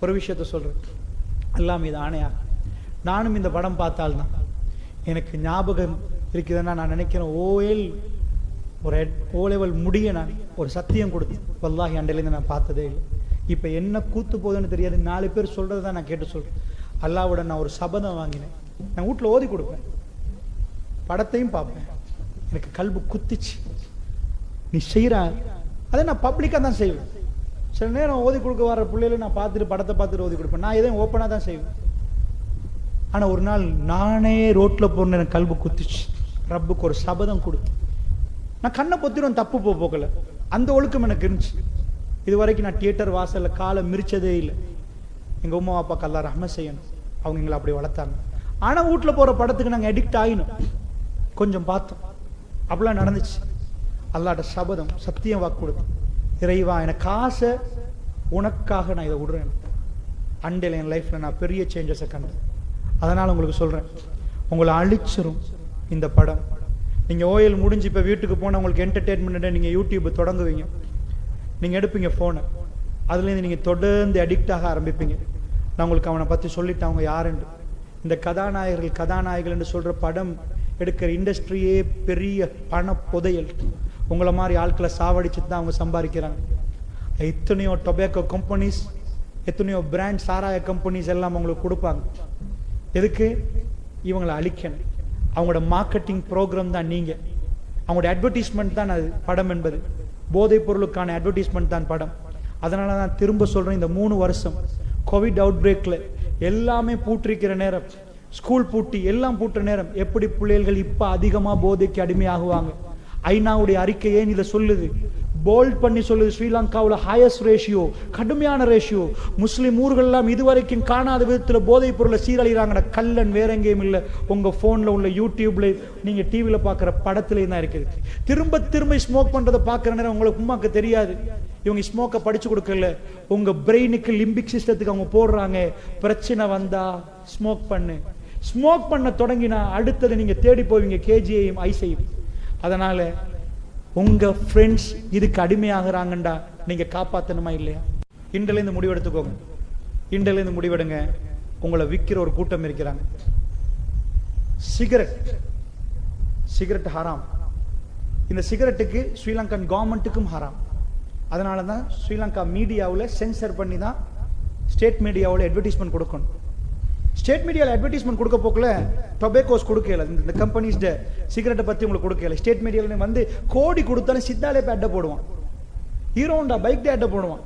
ஒரு விஷயத்த சொல்றேன், அல்லாஹ் மீது ஆணையா, நானும் இந்த படம் பார்த்தால்தான் எனக்கு ஞாபகம் இருக்குதுன்னா நான் நினைக்கிறேன், ஓஎல் ஒரு ஓ லெவல் முடிய நான் ஒரு சத்தியம் கொடுத்து வல்லாஹி அண்டையிலேருந்து நான் பார்த்ததே இல்லை. இப்போ என்ன கூத்து போகுதுன்னு தெரியாது, 4 பேர் சொல்றது தான் நான் கேட்டு சொல்றேன். அல்லாஹ்வோட நான் ஒரு சபதம் வாங்கினேன், நான் வீட்டில் ஓதி கொடுப்பேன், படத்தையும் பார்ப்பேன், எனக்கு கல்பு குத்திச்சு. நீ செய்யற அதை நான் பப்ளிக்காக தான் செய்வேன். சில நேரம் ஓதி கொடுக்க வர பிள்ளைகளை நான் பார்த்துட்டு படத்தை பார்த்துட்டு ஓதி கொடுப்பேன், நான் எதையும் ஓப்பனாக தான் செய்வேன். ஆனால் ஒரு நாள் நானே ரோட்டில் போன எனக்கு கல்பு குத்திச்சு. ரப்புக்கு ஒரு சபதம் கொடுத்து நான் கண்ணை பொத்திடும், தப்பு போக்கல, அந்த ஒழுக்கம் எனக்கு இருந்துச்சு. இது வரைக்கும் நான் தியேட்டர் வாசலில் காலை மிரிச்சதே இல்லை. எங்கள் உமா அப்பாக்கு அல்லாஹ் ரஹ்மத் செய்யணும், அவங்க எங்களை அப்படி வளர்த்தாங்க. ஆனால் வீட்டில் போகிற படத்துக்கு நாங்கள் அடிக்ட் ஆகினோம், கொஞ்சம் பார்த்தோம், அப்படிலாம் நடந்துச்சு. அல்லாட்ட சபதம் சத்தியம் வாக்கு கொடுத்து, இறைவா எனக்கு ஆசை, உனக்காக நான் இதை விடுறேன். அண்டையில் என் லைஃப்பில் நான் பெரிய சேஞ்சஸை கண்டேன். அதனால் உங்களுக்கு சொல்கிறேன், உங்களை அழிச்சிரும் இந்த படம். நீங்கள் ஓஎல் முடிஞ்சு இப்போ வீட்டுக்கு போனால் உங்களுக்கு என்டர்டெயின்மெண்ட்டை நீங்கள் யூடியூப் தொடங்குவீங்க, நீங்கள் எடுப்பீங்க ஃபோனை, அதுலேருந்து நீங்கள் தொடர்ந்து அடிக்ட் ஆக ஆரம்பிப்பீங்க. நான் உங்களுக்கு அவனை பற்றி சொல்லிட்டேன், அவங்க யாருன்னு. இந்த கதாநாயகர்கள் என்று சொல்கிற படம் எடுக்கிற இண்டஸ்ட்ரியே பெரிய பண புதையல். உங்களை மாதிரி ஆட்களை சாவடிச்சு தான் அவங்க சம்பாதிக்கிறாங்க. எத்தனையோ டொபேக்கோ கம்பெனிஸ், எத்தனையோ பிராண்ட் சாராய கம்பெனிஸ் எல்லாம் அவங்களுக்கு கொடுப்பாங்க. எதுக்கு? இவங்களை அழிக்கணும். அவங்களோட மார்க்கெட்டிங் ப்ரோக்ராம் தான் நீங்கள், அவங்களோட அட்வர்டைஸ்மெண்ட் தான் அது படம் என்பது. போதைப் பொருளுக்கான அட்வர்டைஸ்மெண்ட் தான் படம். அதனால தான் திரும்ப சொல்கிறேன், இந்த 3 வருஷம் கோவிட் அவுட் பிரேக்கில் எல்லாமே பூட்டிருக்கிற நேரம், ஸ்கூல் பூட்டி எல்லாம் பூட்டுற நேரம், எப்படி பிள்ளைகள் இப்போ அதிகமாக போதைக்கு அடிமையாகுவாங்க. ஐநாவுடைய அறிக்கை ஏன் இதை சொல்லுது, போல்ட் பண்ணி சொல்லுது, ஸ்ரீலங்காவில் ஹையஸ்ட் ரேஷியோ, கடுமையான ரேஷியோ. முஸ்லீம் ஊர்கள்லாம் இதுவரைக்கும் காணாத விதத்தில் போதைப் பொருளை சீரழிகிறாங்க. கல்லன் வேற எங்கேயும் இல்லை, உங்கள் ஃபோனில் உள்ள யூடியூப்ல நீங்கள் டிவியில் பார்க்குற படத்துலேயும் தான் இருக்குது. திரும்ப திரும்ப ஸ்மோக் பண்ணுறதை பார்க்குற நேரம் உங்களுக்கு உமாக்கு தெரியாது, இவங்க ஸ்மோக்கை படித்து கொடுக்கல, உங்கள் பிரெயினுக்கு லிம்பிக் சிஸ்டத்துக்கு அவங்க போடுறாங்க. பிரச்சனை வந்தா ஸ்மோக் பண்ணு, ஸ்மோக் பண்ண தொடங்கினா அடுத்தது நீங்கள் தேடி போவீங்க கேஜியையும் ஐஸையும். அதனால உங்க ஃப்ரெண்ட்ஸ் இதுக்கு அடிமையாகிறாங்கண்டா நீங்க காப்பாற்றணுமா இல்லையா? இன்றிலிருந்து முடிவெடுத்துக்கோங்க, இன்றிலிருந்து முடிவெடுங்க. உங்களை விற்கிற ஒரு கூட்டம் இருக்கிறாங்க. சிகரெட் ஹராம். இந்த சிகரெட்டுக்கு ஸ்ரீலங்கன் கவர்மெண்ட்டுக்கும் ஹராம். அதனால தான் ஸ்ரீலங்கா மீடியாவில் சென்சர் பண்ணி தான் ஸ்டேட் மீடியாவில் அட்வர்டைஸ்மெண்ட் கொடுக்கணும். ஸ்டேட் மீடியாவில் அட்வர்டைஸ்மெண்ட் கொடுக்க போக்கல டொபேக்கோஸ் கொடுக்கல, இந்த கம்பெனிஸ் சிகரெட்டை பற்றி உங்களுக்கு கொடுக்கல. ஸ்டேட் மீடியாவில் வந்து கோடி கொடுத்தாலும் சித்தாலே போய் அட்டை போடுவான், ஹீரோண்டா பைக் அட்டை போடுவான்,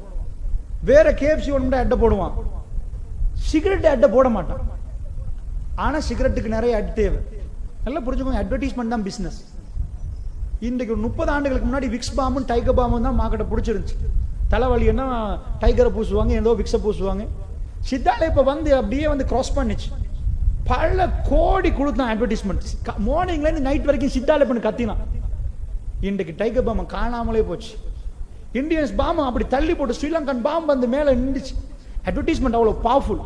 வேற கேஎஃப்சி ஒன்று அட்டை போடுவான், சிகரெட் அட்டை போட மாட்டான். ஆனால் சிகரெட்டுக்கு நிறைய அட் தேவை. நல்லா புரிஞ்சுக்கோங்க, அட்வர்டைஸ்மெண்ட் தான் பிஸ்னஸ். இன்றைக்கு 30 ஆண்டுகளுக்கு முன்னாடி விக்ஸ் பாமும் டைகர் பாமும் தான் மார்க்கெட்டை பிடிச்சிருந்துச்சு. தலைவலின்னா டைகரை பூசுவாங்க, ஏதோ விக்ஸை பூசுவாங்க. சித்தாலே இப்போ வந்து அப்படியே வந்து கிராஸ் பண்ணிச்சு. பல கோடி கொடுத்தான் அட்வர்டைஸ்மெண்ட். மார்னிங்லேருந்து நைட் வரைக்கும் சித்தாலே பண்ணி கத்தினான். இன்றைக்கு டைகர் பாம்பை காணாமலே போச்சு. இந்தியன்ஸ் பாம்பு அப்படி தள்ளி போட்டு ஸ்ரீலங்கன் பாம்பு வந்து மேலே நின்றுச்சு. அட்வர்டைஸ்மெண்ட் அவ்வளோ பவர்ஃபுல்.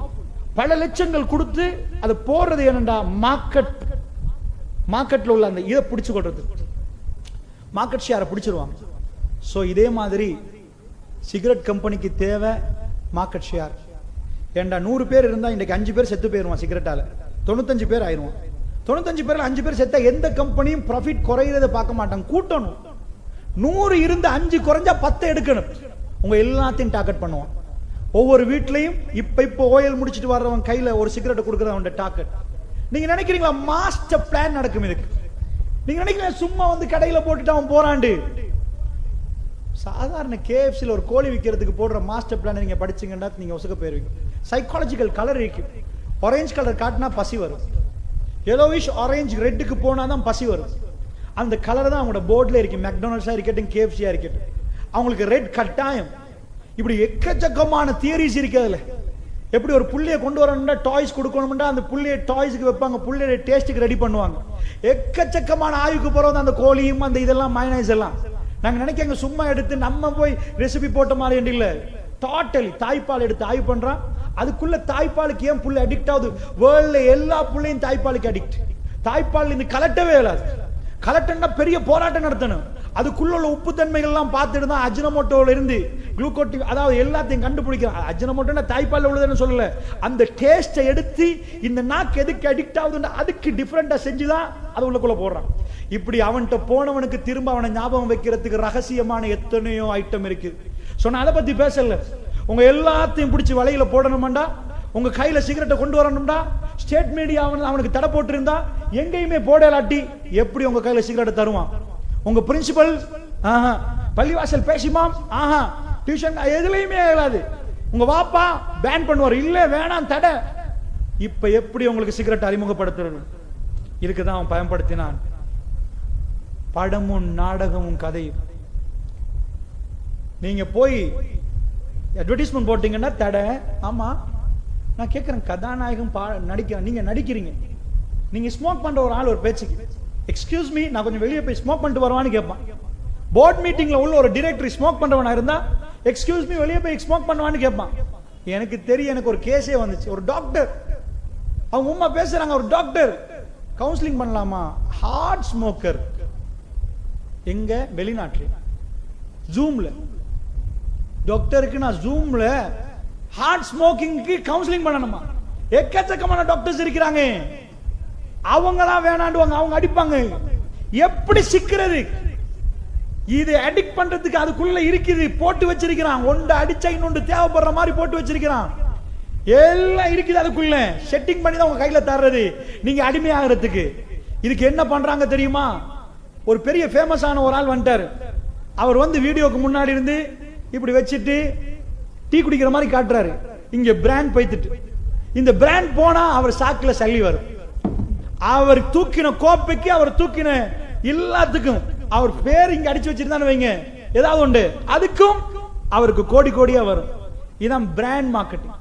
பல லட்சங்கள் கொடுத்து அதை போடுறது என்னண்டா மார்க்கெட்டில் உள்ள அந்த இதை பிடிச்சு கொள்றது, மார்க்கெட் ஷேரை பிடிச்சிருவாங்க. ஸோ இதே மாதிரி சிகரெட் கம்பெனிக்கு தேவை மார்க்கெட் ஷேர். ஏண்டா 100 பேர் இருந்தால் இன்றைக்கு 5 பேர் செத்து போயிடுவான் சிகரெட்டால், 95 பேர் ஆயிடுவான். 95 பேரில் 5 பேர் செத்தா எந்த கம்பெனியும் ப்ராஃபிட் குறையிறத பார்க்க மாட்டாங்க, கூட்டணும். 100 இருந்து 5 குறைஞ்சா 10 எடுக்கணும். உங்க எல்லாத்தையும் டார்கெட் பண்ணுவான். ஒவ்வொரு வீட்லையும் இப்போ ஓயில் முடிச்சுட்டு வர்றவன் கையில் ஒரு சிகரெட்டை கொடுக்குறது அவன் டார்கெட். நீங்க நினைக்கிறீங்களா மாஸ்டர் பிளான் நடக்கும் இதுக்கு? நீங்க நினைக்கிறீங்க சும்மா வந்து கடையில் போட்டுட்டு அவன் போறாண்டு? சாதாரண கேஎஃப்சியில் ஒரு கோழி விற்கிறதுக்கு போடுற மாஸ்டர் பிளான் நீங்க படிச்சீங்கன்னா நீங்க ஒசுக்க போயிருவீங்க. சைக்காலஜிக்கல் கலர் இருக்கு. ஆரஞ்சு கலர் காட்டினா பசி வரும், எல்லோவிஷ் ஆரஞ்சு ரெட்டுக்கு போனா தான் பசி வரும். அந்த கலர் தான் அவங்களோட போர்டில் இருக்கு. மெக்டானல்ட்ஸா இருக்கட்டும், கேஎஃப்சியா இருக்கட்டும், அவங்களுக்கு ரெட் கட்டாயம். இப்படி எக்கச்சக்கமான தியரிஸ் இருக்கு. அதுல எப்படி ஒரு புள்ளைய கொண்டு வரணும்னா டாய்ஸ் கொடுக்கணும்னா அந்த புள்ளைய டாய்ஸுக்கு வைப்பாங்க, புள்ளைய டேஸ்ட்டுக்கு ரெடி பண்ணுவாங்க. எக்கச்சக்கமான ஆய்வுக்கு போறது அந்த கோழியும் அந்த இதெல்லாம் மயனைஸ் எல்லாம். நாங்க நினைக்க சும்மா எடுத்து நம்ம போய் ரெசிபி போட்ட மாதிரி இல்லை. டோட்டலி தாய்ப்பால் எடுத்து ஆய்வு பண்றான். அதுக்குள்ள தாய்ப்பாலுக்கு ஏன் புள்ள அடிக்ட் ஆகுது? வேர்ல்ட்ல எல்லா புள்ளையும் தாய்ப்பாலுக்கு அடிக்ட். தாய்ப்பால் இந்த கலட்டவே இல்லாது. கலட்டன்னா பெரிய போராட்டம் நடத்தணும். அதுக்குள்ள உள்ள உப்பு தன்மைகள் எல்லாம் பார்த்துட்டு தான் அஜினமோட்டோல இருந்து குளுக்கோட்டின் அதாவது எல்லாத்தையும் கண்டுபிடிக்கிறான். அஜினமோட்டோன்னா தாய்ப்பால் உள்ளதுன்னு சொல்லல, அந்த டேஸ்ட்டை எடுத்து இந்த நாக்கு எதுக்கு அடிக்ட் ஆகுதுன்னு அதுக்கு டிஃபரெண்டா செஞ்சுதான் அது உள்ளக்குள்ள போடுறான். இப்படி அவன்கிட்ட போனவனுக்கு திரும்ப அவனை ஞாபகம் வைக்கிறதுக்கு ரகசியமான எத்தனையோ ஐட்டம் இருக்கு. சொன்ன அதை பத்தி பேசல. உங்க எல்லாத்தையும் பிடிச்சி வலையில போடணுமாண்டா, உங்க கையில சிகரெட்டை கொண்டு வரணும்டா, ஸ்டேட் மீடியா அவனுக்கு தடை போட்டு இருந்தா எங்கேயுமே போடலாட்டி எப்படி உங்க கையில சிகரெட்டை தருவான்? உங்க பிரின்சிபல் பள்ளிவாசல் பேசிமாம் டியூஷன் எதுலையுமே இயலாது. உங்க வாப்பா பேன் பண்ணுவார், இல்ல வேணாம் தடை. இப்ப எப்படி உங்களுக்கு சிகரெட் அறிமுகப்படுத்துறது? இதுக்குதான் அவன் பயன்படுத்தினான் படமும் நாடகமும் கதையும். நீங்க போய் அட்வர்டைஸ்மெண்ட் போட்டீங்கன்னா தடை. ஆமா, நான் கேட்கிறேன், கதாநாயகம் நடிக்கிறேன், நீங்க நடிக்கிறீங்க, நீங்க ஸ்மோக் பண்ற ஒரு ஆள் ஒரு பேச்சுக்கு எக்ஸ்கியூஸ் மீ நான் கொஞ்சம் வெளியே போய் ஸ்மோக் பண்ணிட்டு வருவான்னு கேட்பான். போர்ட் மீட்டிங்ல உள்ள ஒரு டைரக்டர் ஸ்மோக் பண்றவனா இருந்தா எக்ஸ்கியூஸ் மீ வெளியே போய் ஸ்மோக் பண்ணுவான்னு கேட்பான். எனக்கு தெரியும், எனக்கு ஒரு கேஸே வந்துச்சு. ஒரு டாக்டர் அவங்க உம்மா பேசுறாங்க, ஒரு டாக்டர் கவுன்சிலிங் பண்ணலாமா, ஹார்ட் ஸ்மோக்கர், எங்க வெளிநாட்டுல ஜூம்ல டாக்டருக்கு நான் ஜூம்ல ஹார்ட் ஸ்மோக்கிங்க்கு கவுன்சிலிங் பண்ணணுமா? எக்கச்சக்கமான டாக்டர்ஸ் இருக்கிறாங்க, அவங்களாம் வேணாண்டுவாங்க, அவங்க அடிப்பாங்க. எப்படி சிக்கிறது? இது அடிக்ட் பண்றதுக்கு அதுக்குள்ள இருக்குது, போட்டு வச்சிருக்கிறான். ஒன்று அடிச்சா இன்னொன்று தேவைப்படுற மாதிரி போட்டு வச்சிருக்கிறான். எல்லாம் இருக்குது அதுக்குள்ள, செட்டிங் பண்ணி தான் உங்க கையில தர்றது நீங்க அடிமையாகிறதுக்கு. இதுக்கு என்ன பண்றாங்க தெரியுமா? ஒரு பெரிய ஃபேமஸான ஒரு ஆள் வந்துட்டாரு. அவர் வந்து வீடியோக்கு முன்னாடி இருந்து இப்படி வச்சுட்டு டீ குடிக்கிற மாதிரி காட்டுறாரு. இங்க பிராண்ட் பைத்துட்டு இந்த பிராண்ட் போனா அவர் சாக்குல சல்லி வரும். அவர் தூக்கின கோப்பைக்கு, அவர் தூக்கின எல்லாத்துக்கும் அவர் பேர் இங்க அடிச்சு வச்சிருந்தான்னு வைங்க, ஏதாவது உண்டு, அதுக்கும் அவருக்கு கோடி கோடியா வரும். இதான் brand marketing,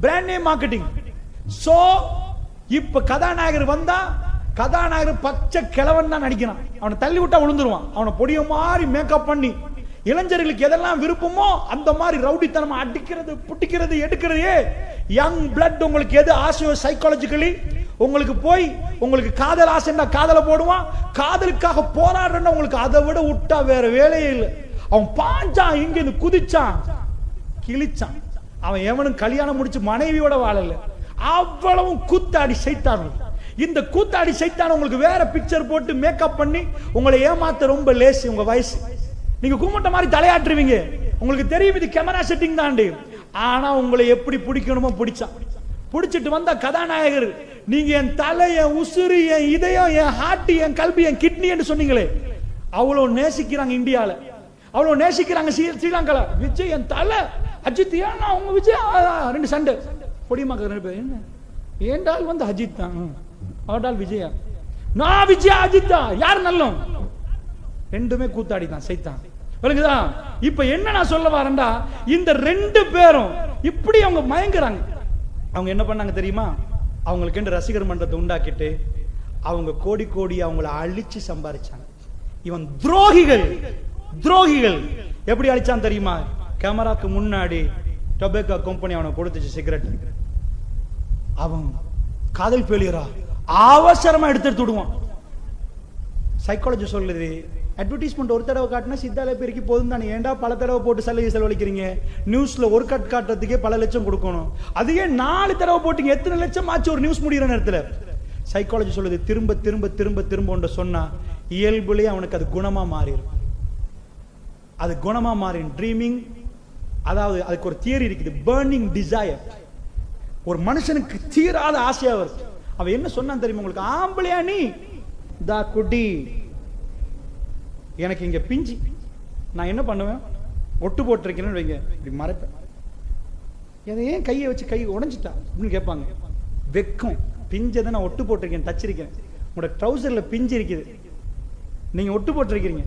brand name marketing. So இப்ப கதாநாயகர் வந்தா, கதாநாயகர் பச்சை கிழவன் தான் நடிக்கிறான். அவனை தள்ளி விட்டா விழுந்துருவான். அவனை பொடிய மாதிரி மேக்கப் பண்ணி இளைஞர்களுக்கு எதெல்லாம் விருப்பமோ அந்த மாதிரி ரவுடித்தனமா அடிக்கிறது, புட்டிக்கிறது, எடுக்கிறது. யங் பிளட் உங்களுக்கு எது ஆசையோ சைக்காலஜிக்கலி உங்களுக்கு போய் உங்களுக்கு காதல் ஆசைன்னா காதல போடுவான், காதலுக்காக போராடுறா உங்களுக்கு அதை விட விட்டா வேற வேலையே இல்லை. அவன் பாஞ்சான், இங்க இருந்து குதிச்சான், கிழிச்சான். அவன் எவனும் கல்யாணம் முடிச்சு மனைவியோட வாழல, அவ்வளவும் கூத்தாடி சைத்தான். இந்த கூத்தாடி சைத்தான் உங்களுக்கு வேற பிக்சர் போட்டு மேக்கப் பண்ணி உங்களை ஏமாத்த ரொம்ப லேசி. உங்க வயசு நீங்க கும்பிட்ட மாதிரி தலையாட்டுருவீங்க, உங்களுக்கு தெரியும் இது கேமரா செட்டிங் தாண்டி. ஆனா உங்களை எப்படி பிடிக்கணுமோ பிடிச்சான். பிடிச்சிட்டு வந்த கதாநாயகர், நீங்க என் தலை, என் உசுறு, என் இதயம், என் ஹார்ட், என் கல்வி, என் கிட்னி என்று சொன்னீங்களே, அவ்வளவு நேசிக்கிறாங்க இந்தியால, அவ்வளவு நேசிக்கிறாங்க ஸ்ரீலங்கால. விஜய் என் தலை, அஜித் ஏன்னா உங்க விஜய் ரெண்டு சண்டை பொடியமாக்க ரெண்டு பேர். என்ன ஏண்டால் வந்து அஜித் தான், அவடால் விஜயா, நான் விஜயா அஜித்தா, யார் நல்லம்? ரெண்டுமே கூத்தாடி தான் சைத்தான். விளங்குதா? இப்ப என்ன நான் சொல்ல வரேன்டா, இந்த ரெண்டு பேரும் இப்படி அவங்க மயங்குறாங்க. அவங்க என்ன பண்ணாங்க தெரியுமா? அவங்களுக்கு ரசிகர் மன்றத்தை உண்டாக்கிட்டு அவங்க கோடி கோடி அவங்கள அழிச்சு சம்பாதிச்சாங்க. இவன் துரோகிகள், துரோகிகள். எப்படி அழிச்சான் தெரியுமா? கேமராக்கு முன்னாடி டொபேக்கோ கம்பெனி அவனை கொடுத்துச்சு சிகரெட். அவன் காதல் ஃபெயிலியரா அவசரமா எடுத்து விடுவான். சைக்காலஜி சொல்லுது, அட்வர்டைஸ்மெண்ட் ஒரு தடவை காட்டினா சித்தாலே பெருக்கி போதும் தானே, ஏன்டா பல தடவை போட்டு செலவழிக்கிறீங்க? நியூஸ்ல ஒரு கட் காட்டுறதுக்கே பல லட்சம் கொடுக்கணும், அதுவே 4 தடவை போட்டீங்க, எத்தனை லட்சம் ஆச்சு ஒரு நியூஸ் முடிகிற நேரத்தில்? சைக்காலஜி சொல்லுது, திரும்ப திரும்ப திரும்ப திரும்ப ஒன்று சொன்னா இயல்புலேயே அவனுக்கு அது குணமா மாறிடும். அது குணமா மாறிடும். ட்ரீமிங், அதாவது அதுக்கு ஒரு தியரி இருக்குது, பர்னிங் டிசையர். ஒரு மனுஷனுக்கு தீராத ஆசையா வருது. அவன் என்ன சொன்னான் தெரியுமா உங்களுக்கு? ஆம்பளையா நீ தா குட்டி, எனக்கு இங்க பிஞ்சு, நான் என்ன பண்ணுவேன், ஒட்டு போட்டிருக்கேன்னு வைங்க, இப்படி மறைப்பேன். ஏன் கையை வச்சு கை உடைஞ்சிட்டா அப்படின்னு கேட்பாங்க. வெக்கம், பிஞ்சதை நான் ஒட்டு போட்டிருக்கேன், தச்சிருக்கேன். உங்களோட ட்ரௌசர்ல பிஞ்சு இருக்குது, நீங்க ஒட்டு போட்டிருக்கீங்க,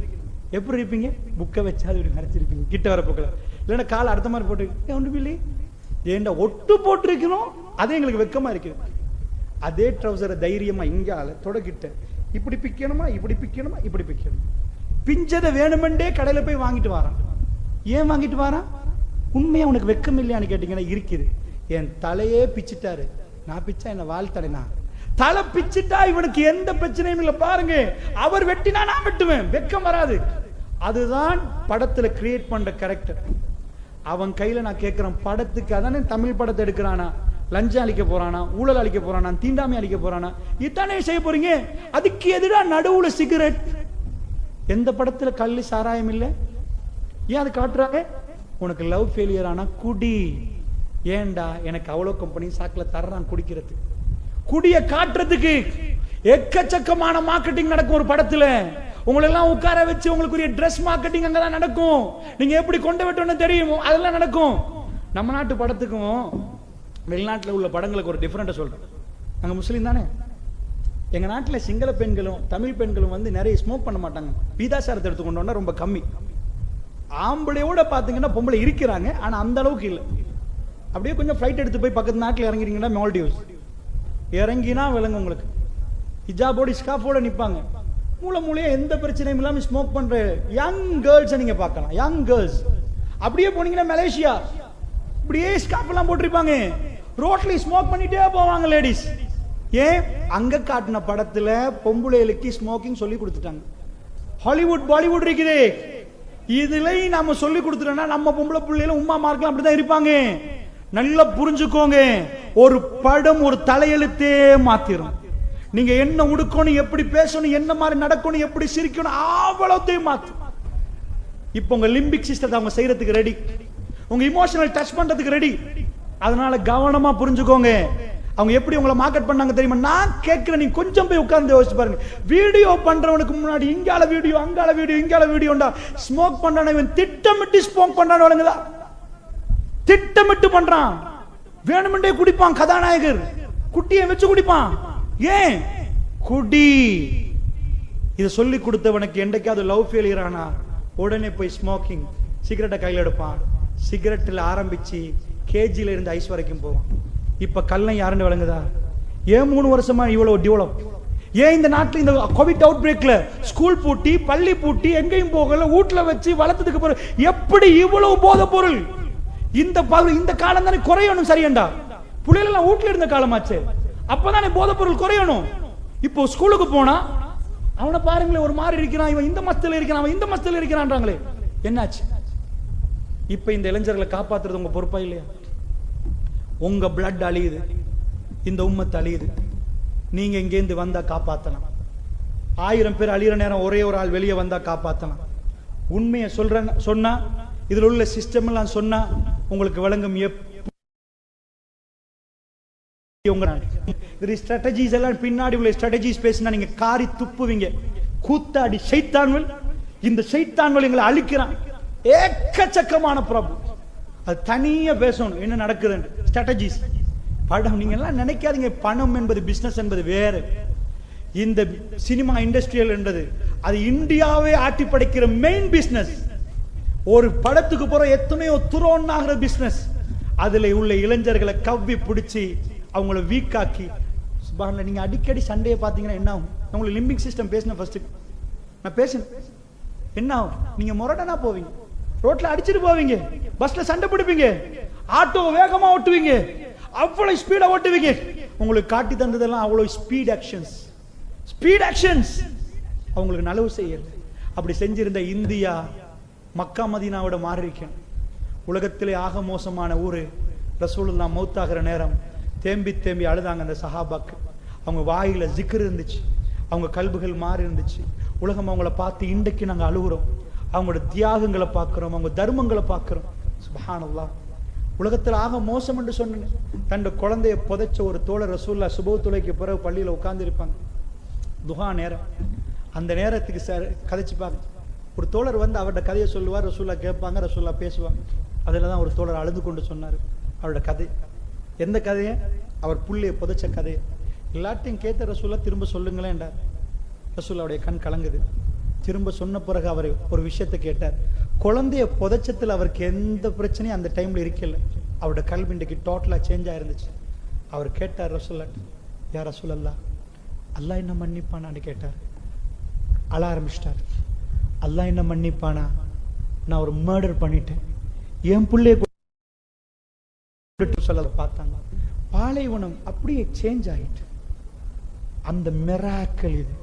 எப்படி இருப்பீங்க? புக்கை வச்சா அது மறைச்சிருப்பீங்க, கிட்ட வர போக்கல. இல்லைன்னா காலை அடுத்த மாதிரி போட்டு ஒன்று இல்லை, ஏண்டா ஒட்டு போட்டிருக்கணும், அதே எங்களுக்கு வெக்கமா இருக்குது. அதே ட்ரௌசரை தைரியமா இங்கால தொடக்கிட்ட இப்படி பிக்கணுமா, இப்படி பிக்கணுமா, இப்படி பிக்கணும். பிஞ்சதை வேணுமெண்டே கடையில போய் வாங்கிட்டு வரான். ஏன் வாங்கிட்டு வரான்? உண்மையா உனக்கு வெக்கம் இல்லையான்னு கேட்டீங்கன்னா இருக்குது. என் தலையே பிச்சுட்டாரு, நான் பிச்சா என்ன வாழ்த்தலைனா? தலை பிச்சுட்டா இவனுக்கு எந்த பிரச்சனையும் இல்லை. பாருங்க, அவர் வெட்டினா நான் வெட்டுவேன், வெக்கம் வராது. அதுதான் படத்துல கிரியேட் பண்ற கேரக்டர். அவன் கையில நான் கேட்கிறேன், படத்துக்கு அதானே தமிழ் படத்தை எடுக்கிறானா, லஞ்சம் அளிக்க போறானா, ஊழல் அளிக்க போறானா, தீண்டாமை அளிக்க போறானா, இதானே செய்ய போறீங்க. அதுக்கு எதிரா நடுவுல சிகரெட். எந்த படத்துல கள்ளு சாராயம் இல்ல? ஏன் அது காட்டுறாங்க? உனக்கு லவ் ஃபெயிலியர் ஆனா குடி. ஏண்டா, எனக்கு அவ்வளவு கம்பெனி சாக்குல தர்றான் குடிக்கிறதுக்கு. குடிய காட்டுறதுக்கு எக்கச்சக்கமான மார்க்கெட்டிங் நடக்கும் ஒரு படத்துல. உங்களை எல்லாம் உட்கார வச்சு உங்களுக்குரிய ட்ரெஸ் மார்க்கெட்டிங் அங்கதான் நடக்கும். நீங்க எப்படி கொண்டு விட்டோன்னு தெரியுமோ அதெல்லாம் நடக்கும். நம்ம நாட்டு படத்துக்கும் வெளிநாட்டுல உள்ள படங்களுக்கு ஒரு டிஃபரெண்டா சொல்றேன். நாங்க முஸ்லீம் தானே. எங்க நாட்டுல சிங்கள பெண்களும் தமிழ் பெண்களும் வந்து நிறைய ஸ்மோக் பண்ண மாட்டாங்க. பீதாசாரத்தை எடுத்துக்கொண்டோம்னா ரொம்ப கம்மி. ஆம்பளையோட பாத்தீங்கன்னா பொம்பளை இருக்கிறாங்க, ஆனா அந்த அளவுக்கு இல்லை. அப்படியே கொஞ்சம் ஃபிளைட் எடுத்து போய் பக்கத்து நாட்டில் இறங்கிறீங்கன்னா மால்டிவ்ஸ் இறங்கினா விளங்க உங்களுக்கு. ஹிஜாபோட ஸ்காஃபோட நிற்பாங்க. மூளையா எந்த பிரச்சனையும் இல்லாமல் ஸ்மோக் பண்ற யங் கேர்ள்ஸை நீங்க பார்க்கலாம். Young girls. அப்படியே போனீங்கன்னா மலேசியா, அப்படியே ஸ்காஃப் எல்லாம் போட்டிருப்பாங்க, ரோட்ல ஸ்மோக் பண்ணிட்டே போவாங்க லேடிஸ். ஏன்? அங்க காட்டின படத்துல பொம்பளைகளுக்கு ஸ்மோக்கிங் சொல்லி கொடுத்துட்டாங்க. ஹாலிவுட் பாலிவுட் இருக்குது, இதுல நாம சொல்லி கொடுத்துட்டோம்னா நம்ம பொம்பளை பிள்ளைகளும் உமா மார்க்கலாம் அப்படிதான் இருப்பாங்க. நல்லா புரிஞ்சுக்கோங்க, ஒரு படம் ஒரு தலையெழுத்தே மாத்திரும். நீங்க என்ன உடுக்கணும், எப்படி பேசணும், என்ன மாதிரி நடக்கணும், எப்படி சிரிக்கணும், அவ்வளோத்தையும் மாத்து. இப்போ உங்க லிம்பிக் சிஸ்டத்தை அவங்க செய்யறதுக்கு ரெடி, உங்க இமோஷனல் டச் பண்றதுக்கு ரெடி. அதனால கவனமா புரிஞ்சுக்கோங்க. அவங்க எப்படி உங்களை மார்க்கெட் பண்ணாங்க தெரியுமா? நான் கேட்கிறேன், நீ கொஞ்சம் போய் உட்கார்ந்து யோசிச்சு பாருங்க. வீடியோ பண்றவனுக்கு முன்னாடி இங்கால வீடியோ, அங்கால வீடியோ, இங்கால வீடியோண்டா. ஸ்மோக் பண்றான இவன் திட்டமிட்டு ஸ்மோக் பண்றான்னு வழங்குதா? திட்டமிட்டு பண்றான். வேணுமென்றே குடிப்பான். கதாநாயகர் குட்டியை வச்சு குடிப்பான். ஏன்? குடி. இதை சொல்லி கொடுத்தவனுக்கு என்றைக்காவது லவ் ஃபெயிலியர் ஆனா உடனே போய் ஸ்மோக்கிங் சிகரெட்டை கையில் எடுப்பான். சிகரெட்டில் ஆரம்பிச்சு கேஜில இருந்து ஐஸ் வரைக்கும் போவான். இப்ப கள்ளம் யாருன்னு விளங்குதா? ஏன் 3 வருஷமா இவ்வளவு டெவலப்? ஏன் இந்த நாட்டில் இந்த கோவிட் அவுட் பிரேக்ல ஸ்கூல் பூட்டி, பள்ளி பூட்டி, எங்கேயும் போகல, வீட்டுல வச்சு வளர்த்ததுக்கு பிறகு எப்படி இவ்வளவு போதை பொருள்? இந்த காலம் தானே குறையணும். சரியண்டா, புள்ளைகள் எல்லாம் வீட்டுல இருந்த காலமாச்சு. அப்பதானே போதை பொருள் குறையணும். இப்போ ஸ்கூலுக்கு போனா அவனை பாருங்களேன், ஒரு மாதிரி இருக்கிறான், இவன் இந்த மஸ்தில இருக்கிறான், அவன் இந்த மஸ்தில இருக்கிறான்றாங்களே. என்னாச்சு? இப்ப இந்த இளைஞர்களை காப்பாத்துறது உங்க பொறுப்பா இல்லையா? உங்க பிளட் அழியுது, இந்த உம்மத்து அழியுது. நீங்க இங்கேருந்து வந்தா காப்பாத்தலாம். 1000 பேர் அழியிற நேரம் ஒரே ஒரு ஆள் வெளியே வந்தா காப்பாத்தலாம். உண்மையை சொன்னா, இதுல உள்ள சிஸ்டம் எல்லாம் சொன்னா உங்களுக்கு விளங்கும். ஸ்ட்ராட்டஜிஸ் எல்லாம் பின்னாடி உள்ள ஸ்ட்ராட்டஜிஸ் பேசினா நீங்க காரி துப்புவீங்க. கூத்தாடி சைத்தான்கள், இந்த சைத்தான்கள் எங்களை அழிக்கிறான். ஏக்கச்சக்கமான ப்ராப்ளம். அது தனியா பேசணும் என்ன நடக்குது. ஸ்ட்ராட்டஜிஸ் படம் நீங்க எல்லாம் நினைக்காதீங்க. பணம் என்பது, பிசினஸ் என்பது வேறு. இந்த சினிமா இண்டஸ்ட்ரியல் என்பது அது இந்தியாவே ஆட்டி படைக்கிற மெயின் பிசினஸ். ஒரு படத்துக்கு போற எத்தனையோ துரோன் ஆகிற பிசினஸ். அதுல உள்ள இளைஞர்களை கவ்வி பிடிச்சி அவங்கள வீக்காக்கி சுபான்ல நீங்க அடிக்கடி சண்டையை பாத்தீங்கன்னா என்ன ஆகும்? உங்களுக்கு லிம்பிக் சிஸ்டம் பேசின ஃபர்ஸ்ட் நான் பேசினேன். என்ன ஆகும்? நீங்க முரடனா போவீங்க, ரோட்ல அடிச்சுட்டு போவீங்க, பஸ்ல சண்டை பிடிப்பீங்க, ஆட்டோ வேகமா ஓட்டுவீங்க, அவ்வளவு ஸ்பீடா ஓட்டுவீங்க. உங்களுக்கு காட்டி தந்ததெல்லாம் அவ்வளவு ஸ்பீட் ஆக்ஷன்ஸ் அவங்களுக்கு நலவு செய்யல. அப்படி செஞ்சிருந்த இந்தியா மக்கா மதீனாவோட மாறி இருக்கேன். உலகத்திலே ஆக மோசமான ஊரு. ரசூலுல்லாஹ் மௌத்தாகிற நேரம் தேம்பி தேம்பி அழுதாங்க அந்த சஹாபாக்கு. அவங்க வாயில ஜிக்ர் இருந்துச்சு, அவங்க கல்புகள் மாறி இருந்துச்சு. உலகம் அவங்கள பார்த்து இன்றைக்கு நாங்க அழுகுறோம். அவங்களோட தியாகங்களை பார்க்கிறோம், அவங்க தர்மங்களை பார்க்கிறோம். சுப்ஹானல்லாஹ். உலகத்தில் ஆக மோசம் என்று சொன்னேன். தன் குழந்தைய புதைச்ச ஒரு தோழர் ரசூலுல்லாஹ் சுபஹ் தொழுகைக்கு பிறகு பள்ளியில உட்கார்ந்து இருப்பாங்க. துஹா நேரம். அந்த நேரத்துக்கு கதைச்சு பார்க்க ஒரு தோழர் வந்து அவரோட கதையை சொல்லுவார். ரசூலுல்லாஹ் கேட்பாங்க, ரசூலுல்லாஹ் பேசுவாங்க. அதில் தான் ஒரு தோழர் அழுது கொண்டு சொன்னார் அவரோட கதை. எந்த கதையை? அவர் புள்ளைய புதைச்ச கதையை. எல்லாத்தையும் கேட்ட ரசூலுல்லாஹ் திரும்ப சொல்லுங்களேன். ரசூலுல்லாஹ்வுடைய கண் கலங்குது. திரும்ப சொன்ன பிறகு அவர் ஒரு விஷயத்தை கேட்டார். குழந்தைய புதைச்சத்தில் அவருக்கு எந்த பிரச்சனையும் அந்த டைம்ல இருக்கல. அவரோட கல்வி இன்றைக்கு டோட்டலா சேஞ்ச் ஆயிருந்துச்சு. அவர் கேட்டார் ரசூலுல்லாஹ், யா ரசூலல்லாஹ், அல்லாஹ் என்ன மன்னிப்பானான்னு கேட்டார். அழ ஆரம்பிச்சிட்டார். அல்லாஹ் என்ன மன்னிப்பானா? நான் ஒரு மர்டர் பண்ணிட்டேன், என் பிள்ளைய சொல்ல பார்த்தாங்க. பாலைவனம் அப்படியே சேஞ்ச் ஆயிட்டு. அந்த மிராக்கிள் இது.